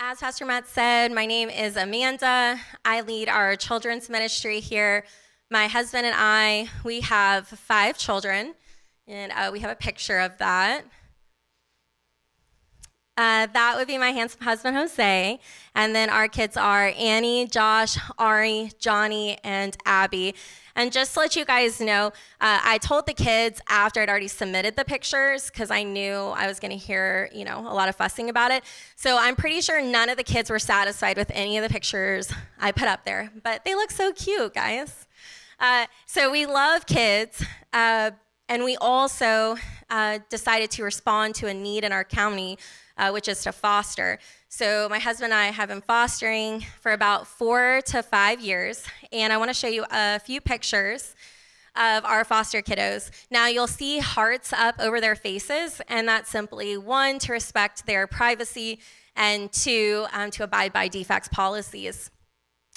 As Pastor Matt said, my name is Amanda. I lead our children's ministry here. My husband and I, we have 5 children, and we have a picture of that. That would be my handsome husband, Jose. And then our kids are Annie, Josh, Ari, Johnny, and Abby. And just to let you guys know, I told the kids after I'd already submitted the pictures because I knew I was going to hear, a lot of fussing about it. So I'm pretty sure none of the kids were satisfied with any of the pictures I put up there. But they look so cute, guys. So we love kids. And we also decided to respond to a need in our county, which is to foster. So my husband and I have been fostering for about 4 to 5 years, and I want to show you a few pictures of our foster kiddos. Now you'll see hearts up over their faces, and that's simply 1, to respect their privacy, and 2, to abide by DFACS policies.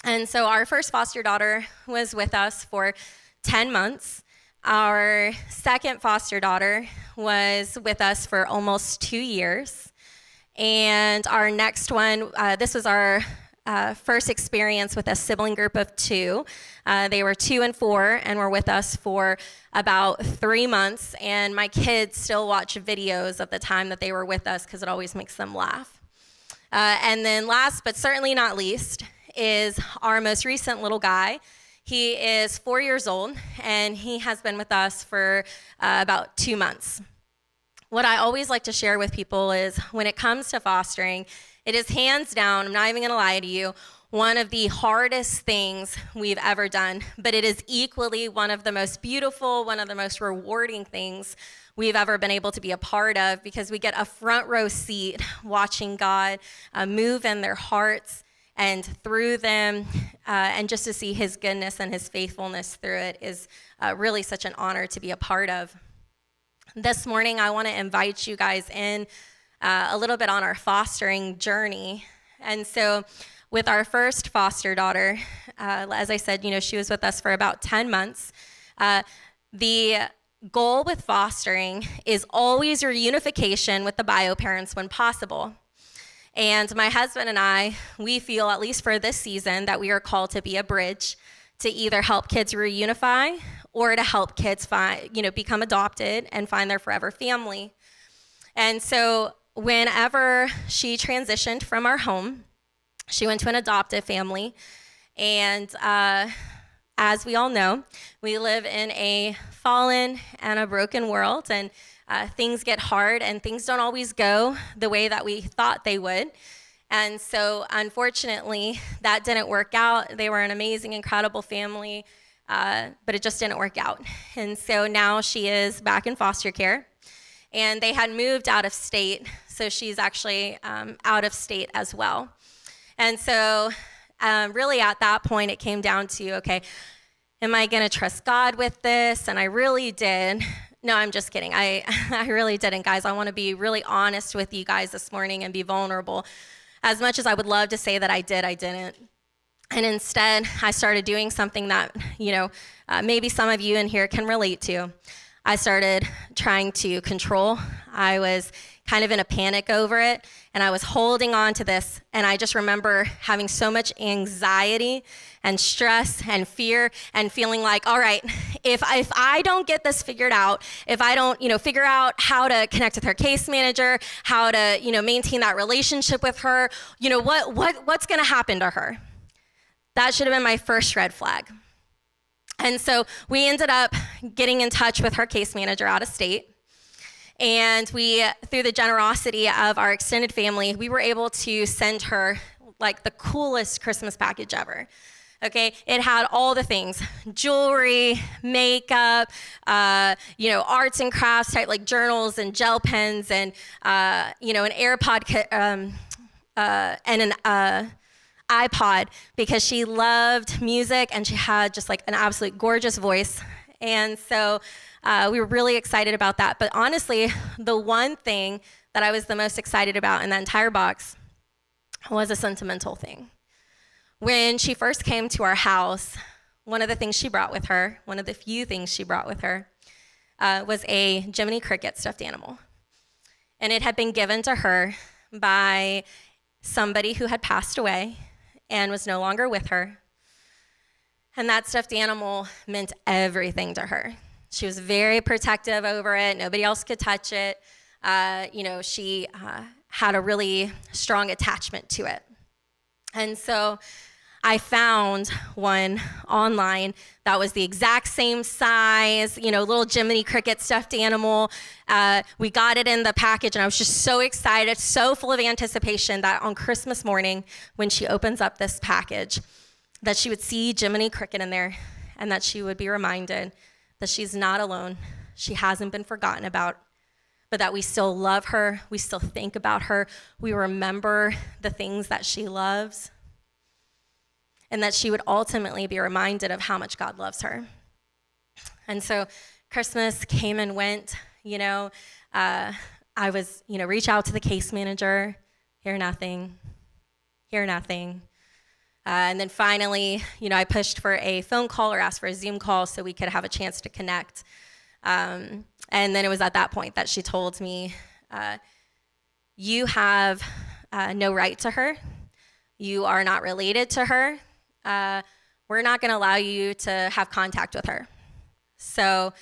And so our first foster daughter was with us for 10 months. Our second foster daughter was with us for almost 2 years. And our next one, this was our first experience with a sibling group of 2. They were 2 and 4 and were with us for about 3 months. And my kids still watch videos of the time that they were with us because it always makes them laugh. And then last but certainly not least is our most recent little guy. He is 4 years old, and he has been with us for about 2 months. What I always like to share with people is when it comes to fostering, it is hands down, I'm not even gonna lie to you, one of the hardest things we've ever done, but it is equally one of the most beautiful, one of the most rewarding things we've ever been able to be a part of, because we get a front row seat watching God move in their hearts and through them, and just to see his goodness and his faithfulness through it is really such an honor to be a part of. This morning, I want to invite you guys in a little bit on our fostering journey. And so with our first foster daughter, as I said, she was with us for about 10 months. The goal with fostering is always reunification with the bio parents when possible. And my husband and I, we feel, at least for this season, that we are called to be a bridge to either help kids reunify or to help kids become adopted and find their forever family. And so whenever she transitioned from our home, she went to an adoptive family. And as we all know, we live in a fallen and a broken world, and things get hard and things don't always go the way that we thought they would. And so unfortunately, that didn't work out. They were an amazing, incredible family, but it just didn't work out. And so now she is back in foster care, and they had moved out of state, so she's actually out of state as well. And so really at that point, it came down to, okay, am I gonna trust God with this? And I really did. No, I'm just kidding. I really didn't, guys. I wanna be really honest with you guys this morning and be vulnerable. As much as I would love to say that I did, I didn't. And instead, I started doing something that, maybe some of you in here can relate to. I started trying to control. I was kind of in a panic over it, and I was holding on to this, and I just remember having so much anxiety and stress and fear and feeling like, all right, if I don't get this figured out, if I don't, figure out how to connect with her case manager, how to, maintain that relationship with her, what's gonna happen to her? That should have been my first red flag. And so we ended up getting in touch with her case manager out of state. And we, through the generosity of our extended family, we were able to send her like the coolest Christmas package ever. Okay, it had all the things: jewelry, makeup, arts and crafts type, like journals and gel pens, and an AirPod and an iPod, because she loved music and she had just like an absolute gorgeous voice. And so we were really excited about that. But honestly, the one thing that I was the most excited about in that entire box was a sentimental thing. When she first came to our house, one of the things she brought with her, one of the few things she brought with her, was a Jiminy Cricket stuffed animal. And it had been given to her by somebody who had passed away and was no longer with her. And that stuffed animal meant everything to her. She was very protective over it. Nobody else could touch it. She had a really strong attachment to it. And so I found one online that was the exact same size, little Jiminy Cricket stuffed animal. We got it in the package, and I was just so excited, so full of anticipation that on Christmas morning, when she opens up this package, that she would see Jiminy Cricket in there, and that she would be reminded that she's not alone. She hasn't been forgotten about, but that we still love her, we still think about her, we remember the things that she loves, and that she would ultimately be reminded of how much God loves her. And so Christmas came and went, I was, reach out to the case manager, hear nothing. And then finally, I pushed for a phone call or asked for a Zoom call so we could have a chance to connect. And then it was at that point that she told me, you have no right to her. You are not related to her. We're not going to allow you to have contact with her. So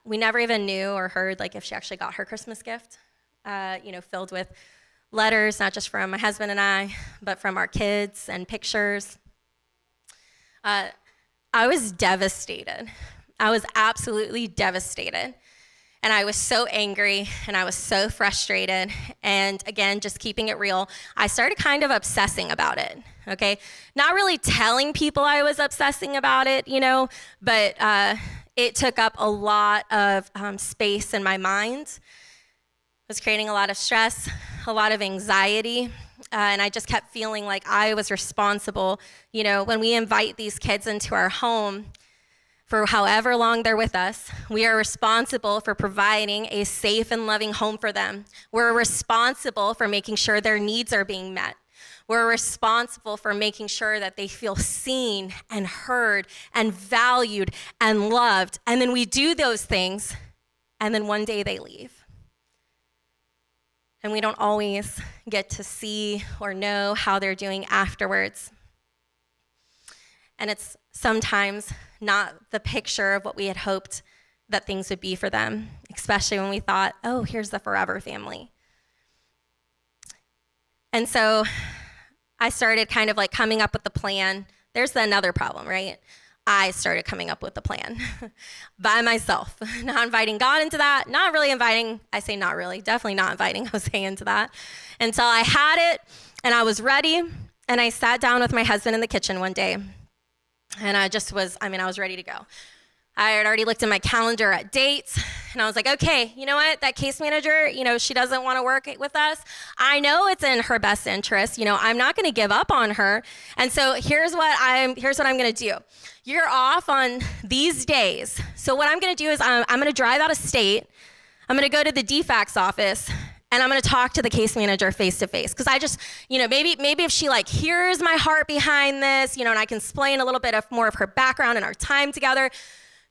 we never even knew or heard if she actually got her Christmas gift, filled with letters, not just from my husband and I, but from our kids and pictures. I was devastated. I was absolutely devastated. And I was so angry and I was so frustrated. And again, just keeping it real, I started kind of obsessing about it, okay? Not really telling people I was obsessing about it, but it took up a lot of space in my mind. It was creating a lot of stress, a lot of anxiety, and I just kept feeling like I was responsible. When we invite these kids into our home, for however long they're with us, we are responsible for providing a safe and loving home for them. We're responsible for making sure their needs are being met. We're responsible for making sure that they feel seen and heard and valued and loved. And then we do those things, and then one day they leave. And we don't always get to see or know how they're doing afterwards. And it's sometimes not the picture of what we had hoped that things would be for them, especially when we thought, oh, here's the forever family. And so I started kind of coming up with the plan. There's another problem, right? I started coming up with the plan by myself, not inviting God into that, not really inviting, I say not really, definitely not inviting Jose into that, until I had it and I was ready. And I sat down with my husband in the kitchen one day, and I was ready to go. I had already looked at my calendar at dates, and I was like, okay, you know what? That case manager, she doesn't want to work with us. I know it's in her best interest. I'm not going to give up on her. And so here's what I'm going to do. You're off on these days. So what I'm going to do is I'm going to drive out of state. I'm going to go to the DFACS office, and I'm going to talk to the case manager face to face. Because I just, maybe if she hears my heart behind this, and I can explain a little bit more of her background and our time together,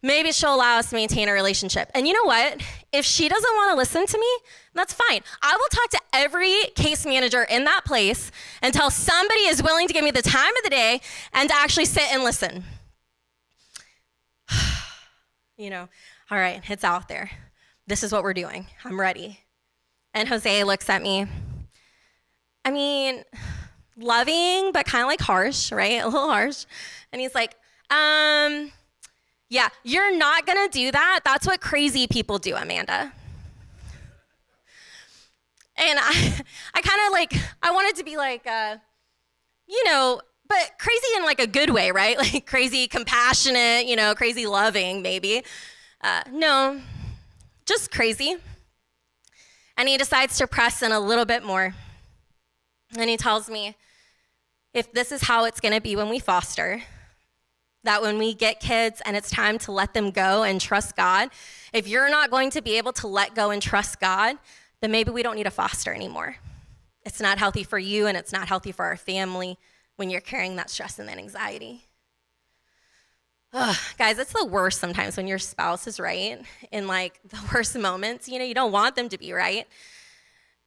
maybe she'll allow us to maintain a relationship. And you know what? If she doesn't want to listen to me, that's fine. I will talk to every case manager in that place until somebody is willing to give me the time of the day and to actually sit and listen. All right, it's out there. This is what we're doing. I'm ready. And Jose looks at me. Loving, but kind of harsh, right? A little harsh. And he's like, yeah, you're not going to do that. That's what crazy people do, Amanda. And I kind of I wanted to be but crazy in a good way, right? Crazy compassionate, crazy loving maybe. No, just crazy. And he decides to press in a little bit more. And he tells me, if this is how it's going to be when we foster, that when we get kids and it's time to let them go and trust God, if you're not going to be able to let go and trust God, then maybe we don't need to foster anymore. It's not healthy for you, and it's not healthy for our family when you're carrying that stress and that anxiety. Ugh, guys, it's the worst sometimes when your spouse is right in the worst moments. You don't want them to be right.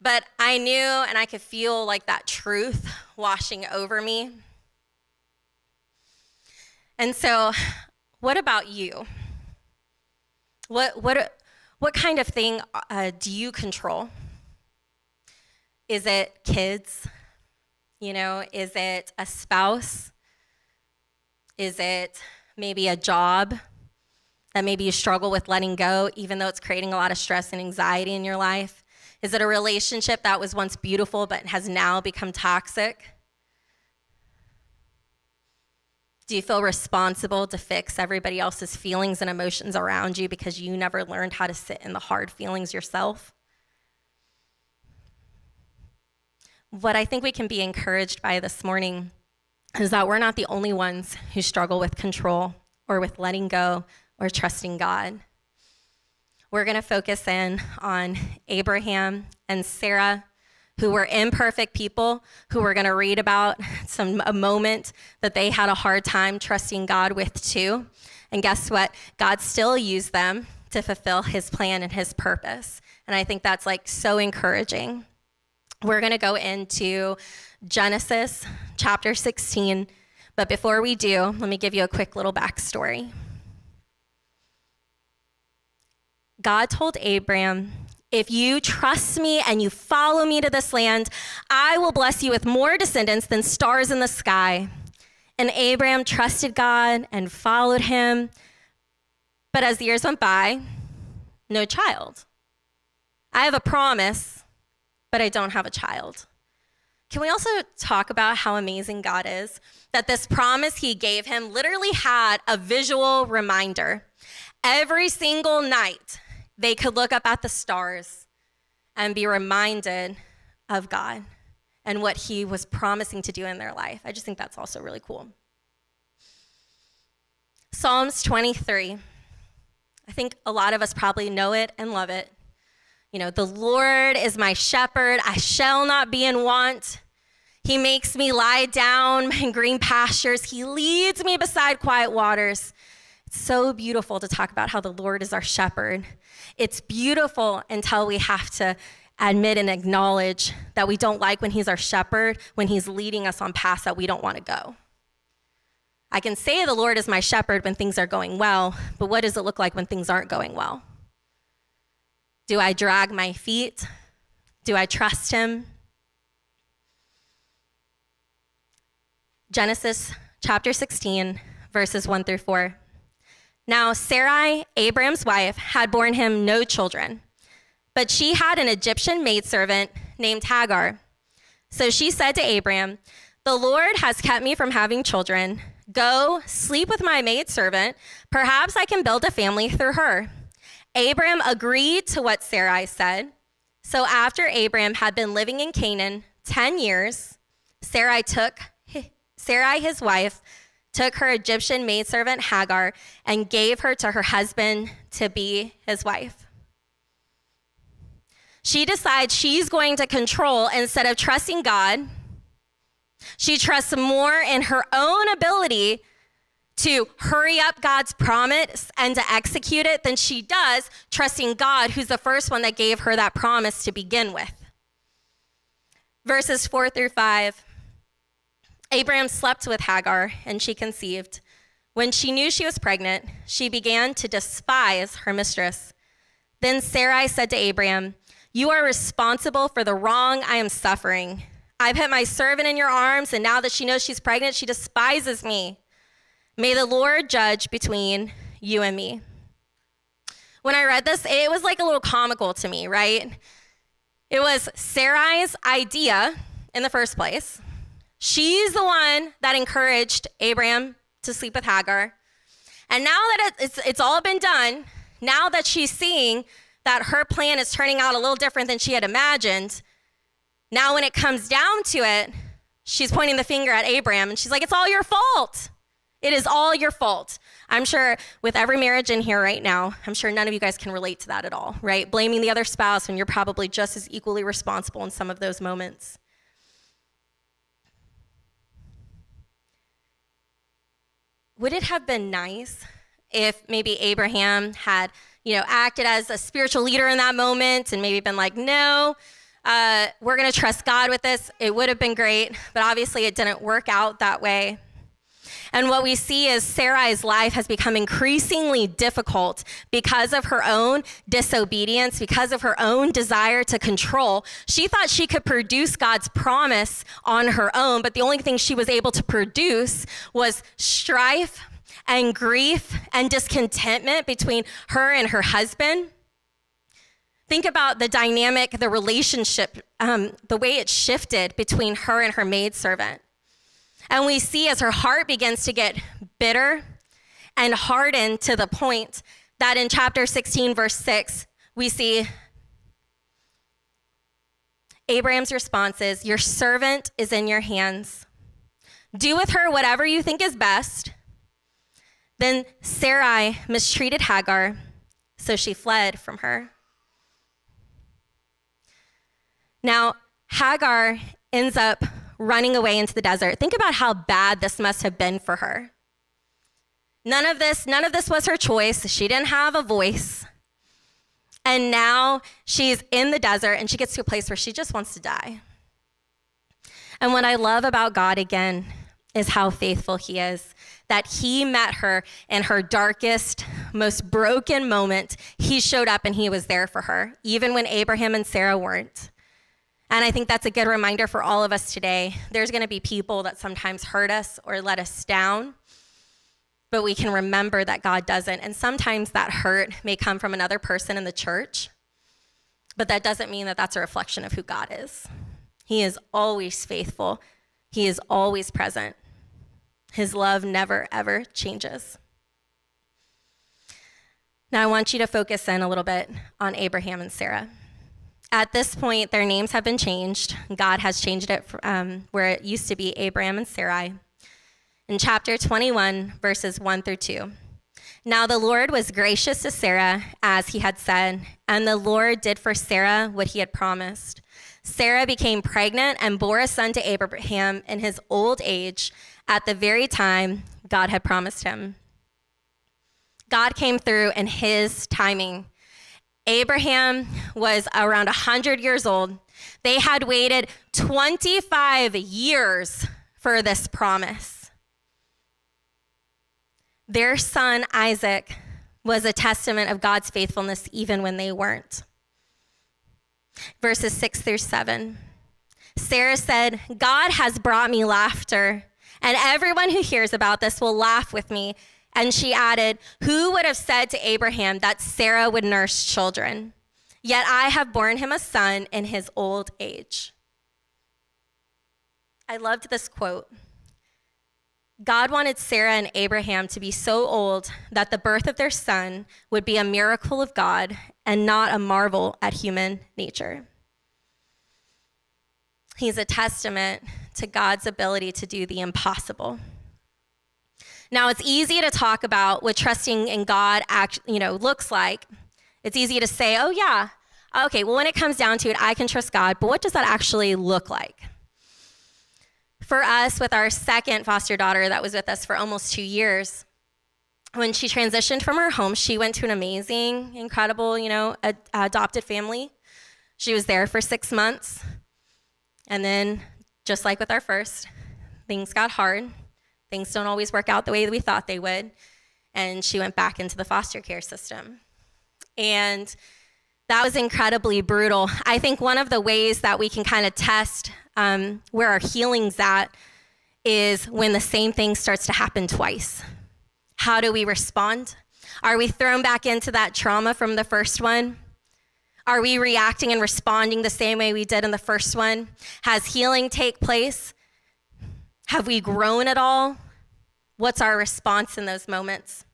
But I knew and I could feel like that truth washing over me. And so, what about you? What kind of thing do you control? Is it kids? Is it a spouse? Is it maybe a job that maybe you struggle with letting go, even though it's creating a lot of stress and anxiety in your life? Is it a relationship that was once beautiful but has now become toxic? Do you feel responsible to fix everybody else's feelings and emotions around you because you never learned how to sit in the hard feelings yourself? What I think we can be encouraged by this morning is that we're not the only ones who struggle with control or with letting go or trusting God. We're going to focus in on Abraham and Sarah, who were imperfect people, who we're going to read about a moment that they had a hard time trusting God with too. And guess what? God still used them to fulfill his plan and his purpose. And I think that's so encouraging. We're going to go into Genesis chapter 16. But before we do, let me give you a quick little backstory. God told Abram, if you trust me and you follow me to this land, I will bless you with more descendants than stars in the sky. And Abram trusted God and followed him. But as the years went by, no child. I have a promise, but I don't have a child. Can we also talk about how amazing God is? That this promise he gave him literally had a visual reminder. Every single night, they could look up at the stars and be reminded of God and what he was promising to do in their life. I just think that's also really cool. Psalms 23. I think a lot of us probably know it and love it. The Lord is my shepherd. I shall not be in want. He makes me lie down in green pastures. He leads me beside quiet waters. It's so beautiful to talk about how the Lord is our shepherd. It's beautiful until we have to admit and acknowledge that we don't like when he's our shepherd, when he's leading us on paths that we don't want to go. I can say the Lord is my shepherd when things are going well, but what does it look like when things aren't going well? Do I drag my feet? Do I trust him? Genesis chapter 16, verses 1 through 4. Now Sarai, Abram's wife, had borne him no children, but she had an Egyptian maidservant named Hagar. So she said to Abram, the Lord has kept me from having children. Go, sleep with my maidservant. Perhaps I can build a family through her. Abram agreed to what Sarai said. So after Abram had been living in Canaan 10 years, Sarai, his wife, took her Egyptian maidservant Hagar and gave her to her husband to be his wife. She decides she's going to control instead of trusting God. She trusts more in her own ability to hurry up God's promise and to execute it than she does trusting God, who's the first one that gave her that promise to begin with. Verses 4 through 5. Abram slept with Hagar, and she conceived. When she knew she was pregnant, she began to despise her mistress. Then Sarai said to Abram, you are responsible for the wrong I am suffering. I put my servant in your arms, and now that she knows she's pregnant, she despises me. May the Lord judge between you and me. When I read this, it was a little comical to me, right? It was Sarai's idea in the first place. She's the one that encouraged Abram to sleep with Hagar. And now that it's all been done, now that she's seeing that her plan is turning out a little different than she had imagined, now when it comes down to it, she's pointing the finger at Abram and she's like, it's all your fault. It is all your fault. I'm sure with every marriage in here right now, I'm sure none of you guys can relate to that at all, right? Blaming the other spouse when you're probably just as equally responsible in some of those moments. Would it have been nice if maybe Abraham had, acted as a spiritual leader in that moment and maybe been like, no, we're going to trust God with this. It would have been great, but obviously it didn't work out that way. And what we see is Sarai's life has become increasingly difficult because of her own disobedience, because of her own desire to control. She thought she could produce God's promise on her own, but the only thing she was able to produce was strife and grief and discontentment between her and her husband. Think about the dynamic, the relationship, the way it shifted between her and her maidservant. And we see as her heart begins to get bitter and hardened to the point that in chapter 16, verse 6, we see Abraham's response is, "Your servant is in your hands. Do with her whatever you think is best." Then Sarai mistreated Hagar, so she fled from her. Now, Hagar ends up running away into the desert. Think about how bad this must have been for her. None of this was her choice. She didn't have a voice. And now she's in the desert and she gets to a place where she just wants to die. And what I love about God, again, is how faithful he is, that he met her in her darkest, most broken moment. He showed up and he was there for her, even when Abraham and Sarah weren't. And I think that's a good reminder for all of us today. There's going to be people that sometimes hurt us or let us down, but we can remember that God doesn't. And sometimes that hurt may come from another person in the church, but that doesn't mean that that's a reflection of who God is. He is always faithful. He is always present. His love never, ever changes. Now I want you to focus in a little bit on Abraham and Sarah. At this point, their names have been changed. God has changed it where it used to be Abraham and Sarai. In chapter 21, verses 1 through 2. Now the Lord was gracious to Sarah, as he had said, and the Lord did for Sarah what he had promised. Sarah became pregnant and bore a son to Abraham in his old age at the very time God had promised him. God came through in his timing. Abraham was around 100 years old. They had waited 25 years for this promise. Their son, Isaac, was a testament of God's faithfulness even when they weren't. Verses 6 through 7. Sarah said, "God has brought me laughter, and everyone who hears about this will laugh with me." And she added, "Who would have said to Abraham that Sarah would nurse children? Yet I have borne him a son in his old age." I loved this quote. God wanted Sarah and Abraham to be so old that the birth of their son would be a miracle of God and not a marvel at human nature. He's a testament to God's ability to do the impossible. Now, it's easy to talk about what trusting in God looks like. It's easy to say, oh, yeah, okay, well, when it comes down to it, I can trust God, but what does that actually look like? For us, with our second foster daughter that was with us for almost 2 years, when she transitioned from her home, she went to an amazing, incredible, adopted family. She was there for 6 months. And then, just like with our first, things got hard. Things don't always work out the way that we thought they would. And she went back into the foster care system. And that was incredibly brutal. I think one of the ways that we can kind of test where our healing's at is when the same thing starts to happen twice. How do we respond? Are we thrown back into that trauma from the first one? Are we reacting and responding the same way we did in the first one? Has healing take place? Have we grown at all? What's our response in those moments?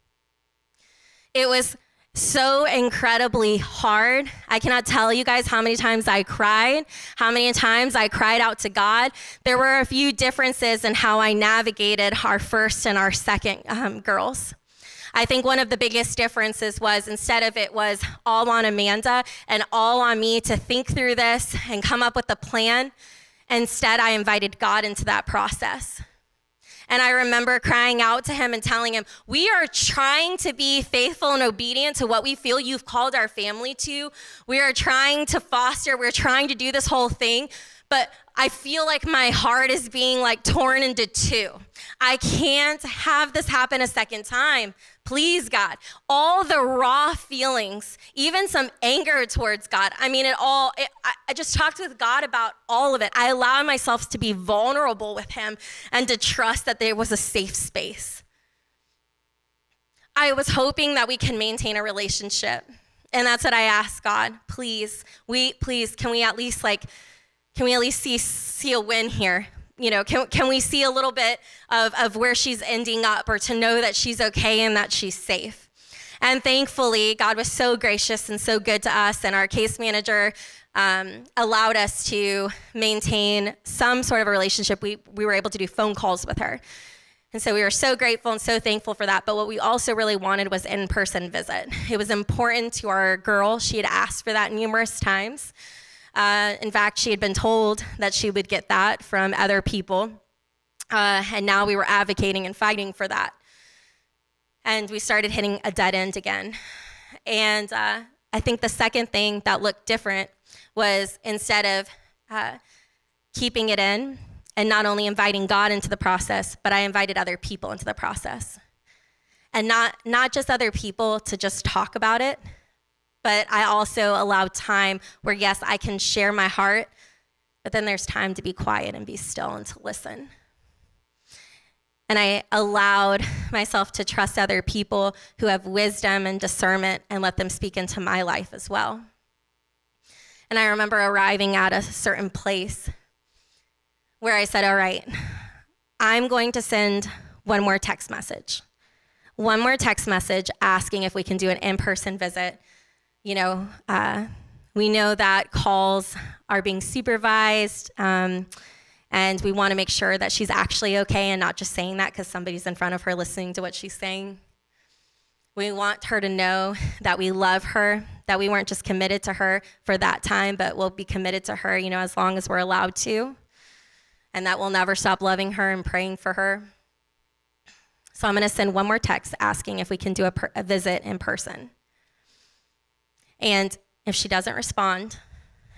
It was so incredibly hard. I cannot tell you guys how many times I cried, how many times I cried out to God. There were a few differences in how I navigated our first and our second girls. I think one of the biggest differences was instead of it was all on Amanda and all on me to think through this and come up with a plan, instead I invited God into that process. And I remember crying out to him and telling him, we are trying to be faithful and obedient to what we feel you've called our family to. We are trying to foster, we're trying to do this whole thing, but I feel like my heart is being like torn into two. I can't have this happen a second time. Please, God. All the raw feelings, even some anger towards God. I mean, I just talked with God about all of it. I allowed myself to be vulnerable with him and to trust that there was a safe space. I was hoping that we can maintain a relationship. And that's what I asked God. Please, can we at least see a win here? You know, can we see a little bit of where she's ending up, or to know that she's okay and that she's safe? And thankfully, God was so gracious and so good to us, and our case manager allowed us to maintain some sort of a relationship. We were able to do phone calls with her. And so we were so grateful and so thankful for that. But what we also really wanted was in-person visit. It was important to our girl. She had asked for that numerous times. In fact, she had been told that she would get that from other people. And now we were advocating and fighting for that. And we started hitting a dead end again. And I think the second thing that looked different was, instead of keeping it in and not only inviting God into the process, but I invited other people into the process. And not just other people to just talk about it, but I also allowed time where, yes, I can share my heart, but then there's time to be quiet and be still and to listen. And I allowed myself to trust other people who have wisdom and discernment and let them speak into my life as well. And I remember arriving at a certain place where I said, all right, I'm going to send one more text message asking if we can do an in-person visit. You know, we know that calls are being supervised, and we want to make sure that she's actually okay and not just saying that because somebody's in front of her listening to what she's saying. We want her to know that we love her, that we weren't just committed to her for that time, but we'll be committed to her, you know, as long as we're allowed to, and that we'll never stop loving her and praying for her. So I'm going to send one more text asking if we can do a visit in person. And if she doesn't respond,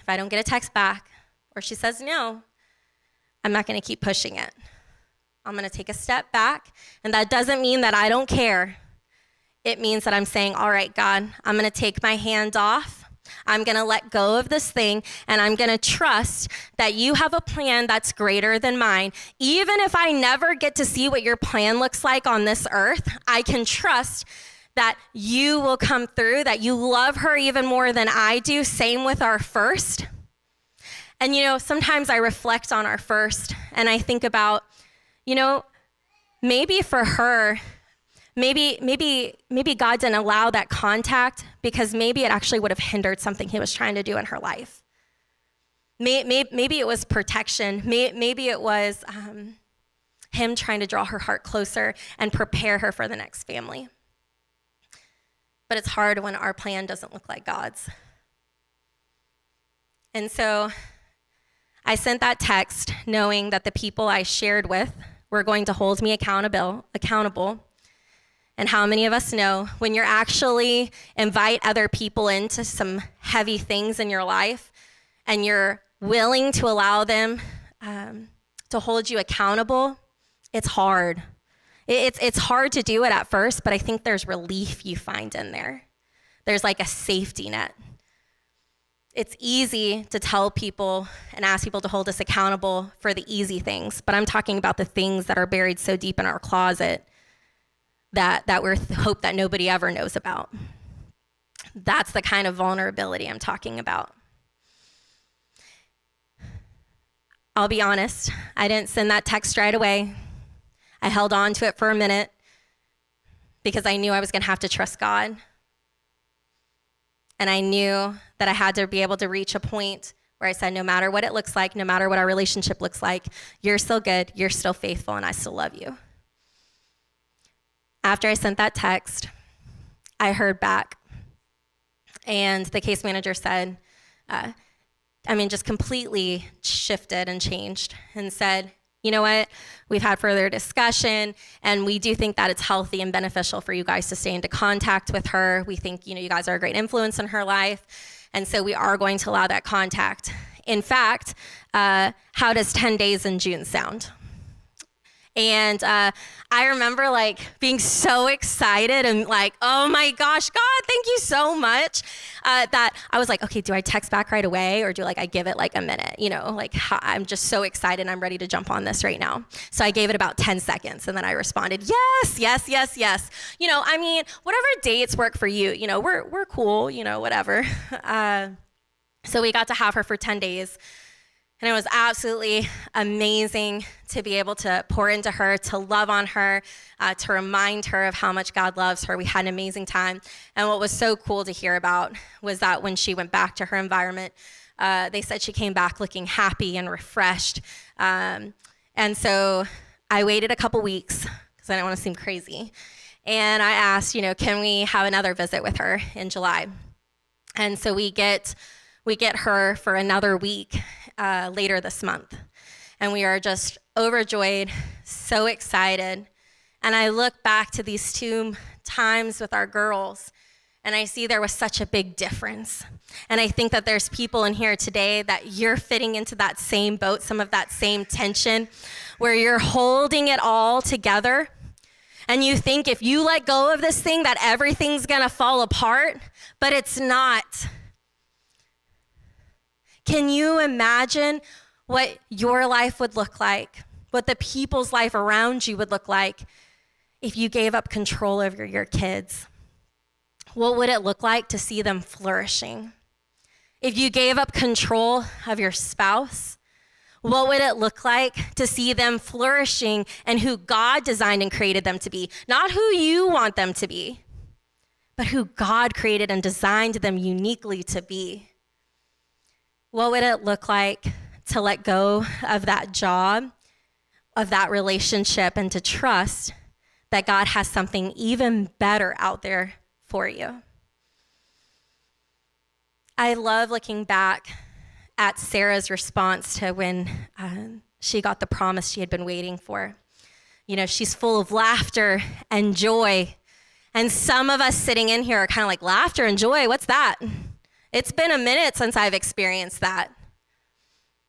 if I don't get a text back, or she says no, I'm not going to keep pushing it. I'm going to take a step back, and that doesn't mean that I don't care. It means that I'm saying, all right, God, I'm going to take my hand off. I'm going to let go of this thing, and I'm going to trust that you have a plan that's greater than mine. Even if I never get to see what your plan looks like on this earth, I can trust that you will come through, that you love her even more than I do. Same with our first. And, you know, sometimes I reflect on our first, and I think about, you know, maybe for her, maybe God didn't allow that contact because maybe it actually would have hindered something he was trying to do in her life. Maybe it was protection. Maybe it was him trying to draw her heart closer and prepare her for the next family. But it's hard when our plan doesn't look like God's. And so I sent that text knowing that the people I shared with were going to hold me accountable. And how many of us know when you're actually invite other people into some heavy things in your life and you're willing to allow them to hold you accountable, it's hard. It's hard to do it at first, but I think there's relief you find in there. There's like a safety net. It's easy to tell people and ask people to hold us accountable for the easy things, but I'm talking about the things that are buried so deep in our closet that we hope that nobody ever knows about. That's the kind of vulnerability I'm talking about. I'll be honest, I didn't send that text right away. I held on to it for a minute because I knew I was going to have to trust God. And I knew that I had to be able to reach a point where I said, no matter what it looks like, no matter what our relationship looks like, you're still good, you're still faithful, and I still love you. After I sent that text, I heard back. And the case manager said, just completely shifted and changed and said, you know what? We've had further discussion, and we do think that it's healthy and beneficial for you guys to stay into contact with her. We think, you guys are a great influence in her life, and so we are going to allow that contact. In fact, how does 10 days in June sound? And I remember being so excited and oh my gosh, God, thank you so much. That I was like, okay, do I text back right away or do I give it a minute? I'm just so excited. I'm ready to jump on this right now. So I gave it about 10 seconds and then I responded, yes, yes, yes, yes. Whatever dates work for you, we're cool, whatever. So we got to have her for 10 days. And it was absolutely amazing to be able to pour into her, to love on her, to remind her of how much God loves her. We had an amazing time. And what was so cool to hear about was that when she went back to her environment, they said she came back looking happy and refreshed. And so I waited a couple weeks because I didn't want to seem crazy. And I asked, can we have another visit with her in July? And so we get her for another week later this month. And we are just overjoyed, so excited. And I look back to these 2 times with our girls, and I see there was such a big difference. And I think that there's people in here today that you're fitting into that same boat, some of that same tension, where you're holding it all together. And you think if you let go of this thing that everything's gonna fall apart, but it's not. Can you imagine what your life would look like, what the people's life around you would look like if you gave up control over your kids? What would it look like to see them flourishing? If you gave up control of your spouse, what would it look like to see them flourishing and who God designed and created them to be? Not who you want them to be, but who God created and designed them uniquely to be. What would it look like to let go of that job, of that relationship, and to trust that God has something even better out there for you? I love looking back at Sarah's response to when she got the promise she had been waiting for. She's full of laughter and joy. And some of us sitting in here are kind of like, laughter and joy, what's that? It's been a minute since I've experienced that.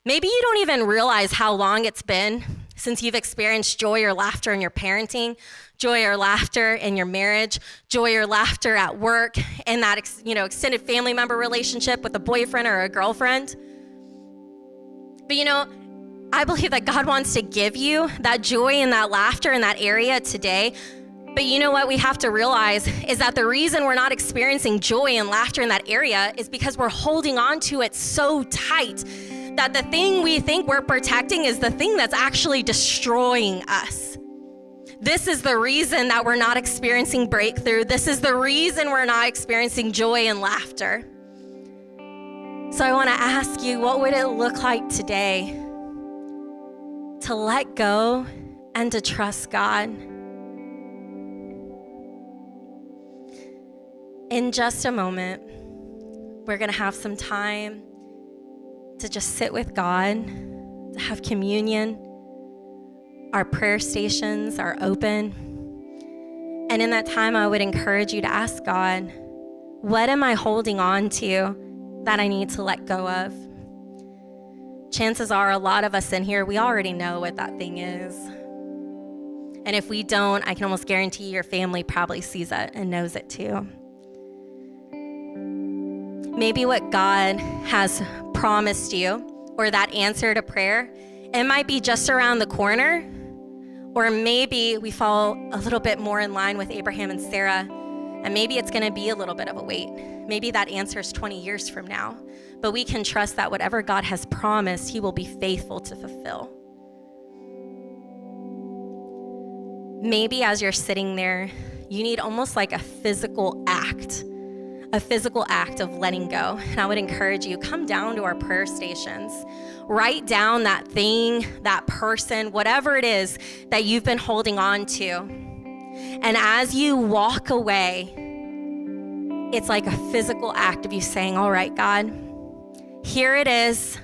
Maybe you don't even realize how long it's been since you've experienced joy or laughter in your parenting, joy or laughter in your marriage, joy or laughter at work, in that extended family member relationship with a boyfriend or a girlfriend. But I believe that God wants to give you that joy and that laughter in that area today. But you know what we have to realize is that the reason we're not experiencing joy and laughter in that area is because we're holding on to it so tight that the thing we think we're protecting is the thing that's actually destroying us. This is the reason that we're not experiencing breakthrough. This is the reason we're not experiencing joy and laughter. So I want to ask you, what would it look like today to let go and to trust God? In just a moment, we're going to have some time to just sit with God, to have communion. Our prayer stations are open. And in that time, I would encourage you to ask God, what am I holding on to that I need to let go of? Chances are a lot of us in here, we already know what that thing is. And if we don't, I can almost guarantee your family probably sees it and knows it too. Maybe what God has promised you, or that answer to prayer, it might be just around the corner, or maybe we fall a little bit more in line with Abraham and Sarah, and maybe it's going to be a little bit of a wait. Maybe that answer is 20 years from now, but we can trust that whatever God has promised, he will be faithful to fulfill. Maybe as you're sitting there, you need almost like a physical act of letting go. And I would encourage you, come down to our prayer stations. Write down that thing, that person, whatever it is that you've been holding on to. And as you walk away, it's like a physical act of you saying, all right, God, here it is.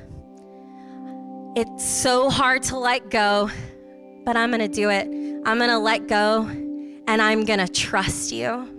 It's so hard to let go, but I'm gonna do it. I'm gonna let go and I'm gonna trust you.